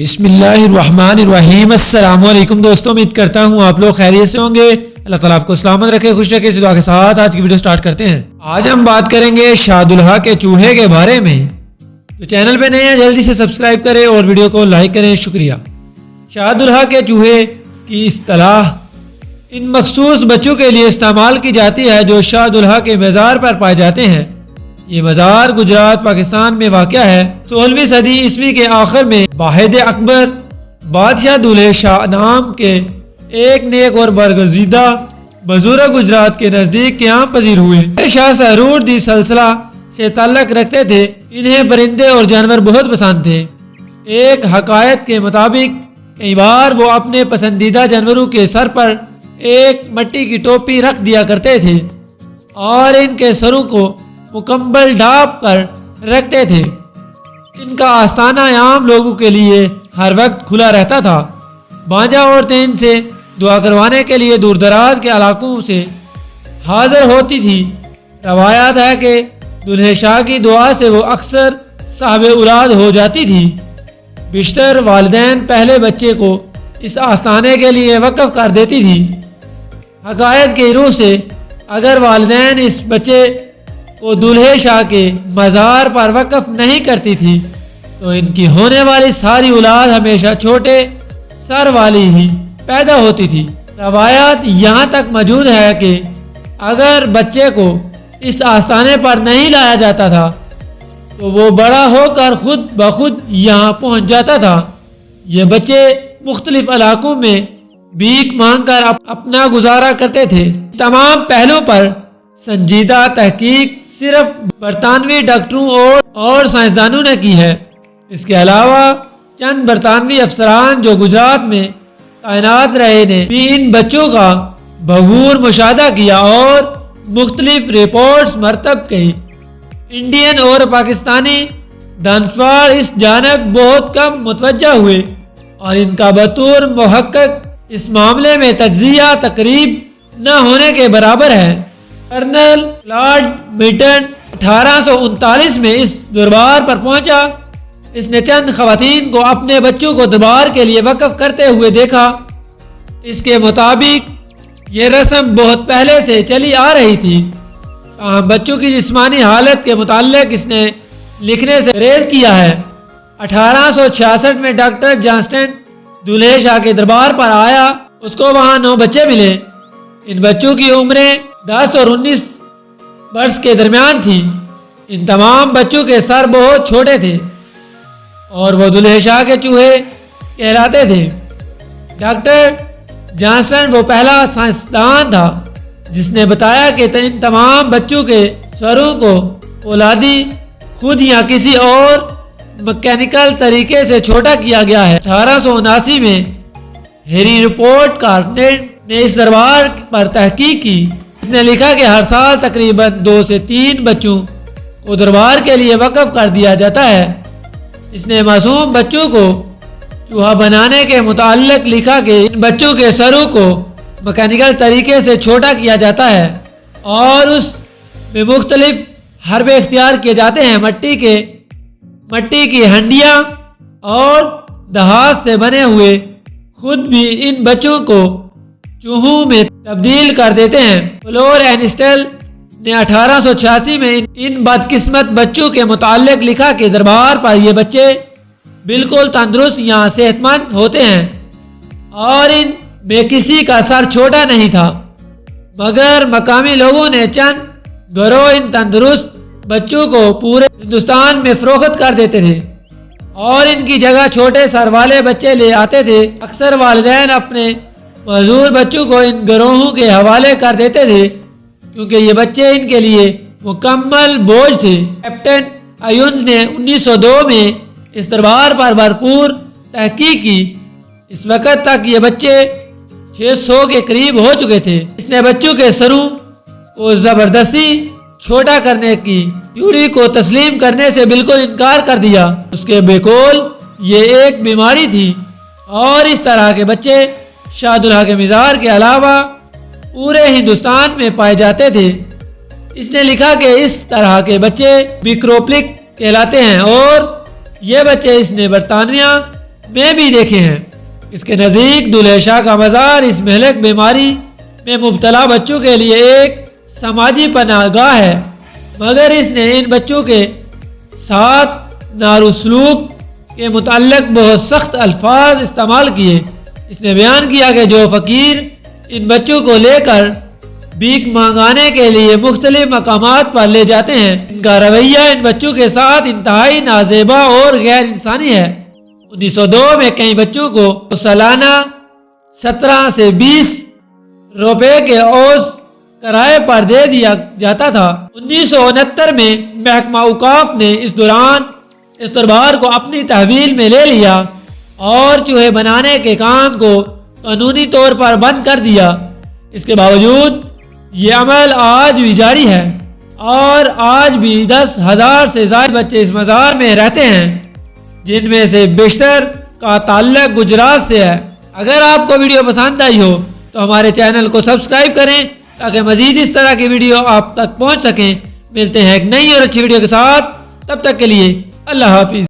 بسم اللہ الرحمن الرحیم۔ السلام علیکم دوستوں، امید کرتا ہوں آپ لوگ خیریت سے ہوں گے۔ اللہ تعالیٰ آپ کو سلامت رکھے، خوش رکھے۔ اس دعا کے ساتھ آج کی ویڈیو سٹارٹ کرتے ہیں۔ آج ہم بات کریں گے شاہ دلہا کے چوہے کے بارے میں۔ تو چینل پہ نئے ہیں جلدی سے سبسکرائب کریں اور ویڈیو کو لائک کریں، شکریہ۔ شاہ دلہا کے چوہے کی اصطلاح ان مخصوص بچوں کے لیے استعمال کی جاتی ہے جو شاہ دلہا کے مزار پر پائے جاتے ہیں۔ یہ مزار گجرات پاکستان میں واقع ہے۔ 16ویں صدی عیسوی کے آخر میں واحد اکبر بادشاہ دولہے شاہ نام کے ایک نیک اور برگزیدہ بزرگ گجرات کے نزدیک قیام پذیر ہوئے۔ شاہ سہرور دی سلسلہ سے تعلق رکھتے تھے۔ انہیں پرندے اور جانور بہت پسند تھے۔ ایک حکایت کے مطابق کئی بار وہ اپنے پسندیدہ جانوروں کے سر پر ایک مٹی کی ٹوپی رکھ دیا کرتے تھے اور ان کے سروں کو مکمل ڈھانپ کر رکھتے تھے۔ ان کا آستانہ عام لوگوں کے لیے ہر وقت کھلا رہتا تھا۔ بانجھا عورتیں ان سے دعا کروانے کے لیے دور دراز کے علاقوں سے حاضر ہوتی تھی۔ روایات ہے کہ دلہے شاہ کی دعا سے وہ اکثر صاحب اولاد ہو جاتی تھی۔ بیشتر والدین پہلے بچے کو اس آستانے کے لیے وقف کر دیتی تھی۔ حکایت کی روح سے اگر والدین اس بچے کو دلہے شاہ کے مزار پر وقف نہیں کرتی تھی تو ان کی ہونے والی ساری اولاد ہمیشہ چھوٹے سر والی ہی پیدا ہوتی تھی۔ روایات یہاں تک موجود ہے کہ اگر بچے کو اس آستانے پر نہیں لایا جاتا تھا تو وہ بڑا ہو کر خود بخود یہاں پہنچ جاتا تھا۔ یہ بچے مختلف علاقوں میں بھیک مانگ کر اپنا گزارا کرتے تھے۔ تمام پہلوؤں پر سنجیدہ تحقیق صرف برطانوی ڈاکٹروں اور سائنسدانوں نے کی ہے۔ اس کے علاوہ چند برطانوی افسران جو گجرات میں تعینات رہے نے بھی ان بچوں کا بغور مشاہدہ کیا اور مختلف رپورٹس مرتب کی۔ انڈین اور پاکستانی دانشور اس جانب بہت کم متوجہ ہوئے اور ان کا بطور محقق اس معاملے میں تجزیہ تقریب نہ ہونے کے برابر ہے۔ کرنل لارڈ میٹن 1839 میں اس دربار پر پہنچا۔ اس نے چند خواتین کو اپنے بچوں کو دربار کے لیے وقف کرتے ہوئے دیکھا۔ اس کے مطابق یہ رسم بہت پہلے سے چلی آ رہی تھی۔ بچوں کی جسمانی حالت کے متعلق اس نے لکھنے سے گریز کیا ہے۔ 1866 میں ڈاکٹر جانسٹن دلہے شاہ کے دربار پر آیا۔ اس کو وہاں 9 بچے ملے۔ ان بچوں کی عمریں 10 اور 19 برس کے درمیان تھی۔ ان تمام بچوں کے سر بہت چھوٹے تھے اور وہ دلہے شاہ کے چوہے کہلاتے تھے۔ ڈاکٹر جانسن وہ پہلا سائنسدان تھا جس نے بتایا کہ ان تمام بچوں کے سروں کو اولادی خود یا کسی اور مکینیکل طریقے سے چھوٹا کیا گیا ہے۔ 1879 میں ہیری رپورٹ کارنیٹ نے اس دربار پر تحقیق کی۔ اس نے لکھا کہ ہر سال تقریباً 2 سے 3 بچوں کو دربار کے لیے وقف کر دیا جاتا ہے۔ اس نے معصوم بچوں کو چوہا بنانے کے متعلق لکھا کہ ان بچوں کے سروں کو مکینیکل طریقے سے چھوٹا کیا جاتا ہے اور اس میں مختلف حربے اختیار کیے جاتے ہیں۔ مٹی کی ہنڈیاں اور دھات سے بنے ہوئے خود بھی ان بچوں کو چوہوں میں تبدیل کر دیتے ہیں۔ فلور اینسٹل نے 1886 میں ان بدقسمت بچوں کے متعلق لکھا کہ دربار پر یہ بچے بالکل تندرست یا صحت مند ہوتے ہیں اور ان میں کسی کا سر چھوٹا نہیں تھا، مگر مقامی لوگوں نے چند گروہ ان تندرست بچوں کو پورے ہندوستان میں فروخت کر دیتے تھے اور ان کی جگہ چھوٹے سر والے بچے لے آتے تھے۔ اکثر والدین اپنے معذور بچوں کو ان گروہوں کے حوالے کر دیتے تھے کیونکہ یہ بچے ان کے لیے مکمل بوجھ تھے۔ کیپٹن ایونز نے 1902 میں اس دربار پر بھرپور تحقیق کی۔ اس وقت تک یہ بچے 600 کے قریب ہو چکے تھے۔ اس نے بچوں کے سروں کو زبردستی چھوٹا کرنے کی تھیوری کو تسلیم کرنے سے بالکل انکار کر دیا۔ اس کے بیکول یہ ایک بیماری تھی اور اس طرح کے بچے شاہ دلہا کے مزار کے علاوہ پورے ہندوستان میں پائے جاتے تھے۔ اس نے لکھا کہ اس طرح کے بچے بیکروپلک کہلاتے ہیں اور یہ بچے اس نے برطانیہ میں بھی دیکھے ہیں۔ اس کے نزدیک دولہے شاہ کا مزار اس مہلک بیماری میں مبتلا بچوں کے لیے ایک سماجی پناہ گاہ ہے، مگر اس نے ان بچوں کے ساتھ نارسلوک کے متعلق بہت سخت الفاظ استعمال کیے۔ اس نے بیان کیا کہ جو فقیر ان بچوں کو لے کر بھیک مانگانے کے لیے مختلف مقامات پر لے جاتے ہیں، ان کا رویہ ان بچوں کے ساتھ انتہائی نازیبا اور غیر انسانی ہے۔ 1902 میں کئی بچوں کو سالانہ 17 سے 20 روپے کے اوز کرائے پر دے دیا جاتا تھا۔ 1969 میں محکمہ اوقاف نے اس دوران اس دربار کو اپنی تحویل میں لے لیا اور چوہے بنانے کے کام کو قانونی طور پر بند کر دیا۔ اس کے باوجود یہ عمل آج بھی جاری ہے اور آج بھی 10,000 سے زائد بچے اس مزار میں رہتے ہیں، جن میں سے بیشتر کا تعلق گجرات سے ہے۔ اگر آپ کو ویڈیو پسند آئی ہو تو ہمارے چینل کو سبسکرائب کریں تاکہ مزید اس طرح کی ویڈیو آپ تک پہنچ سکیں۔ ملتے ہیں ایک نئی اور اچھی ویڈیو کے ساتھ، تب تک کے لیے اللہ حافظ۔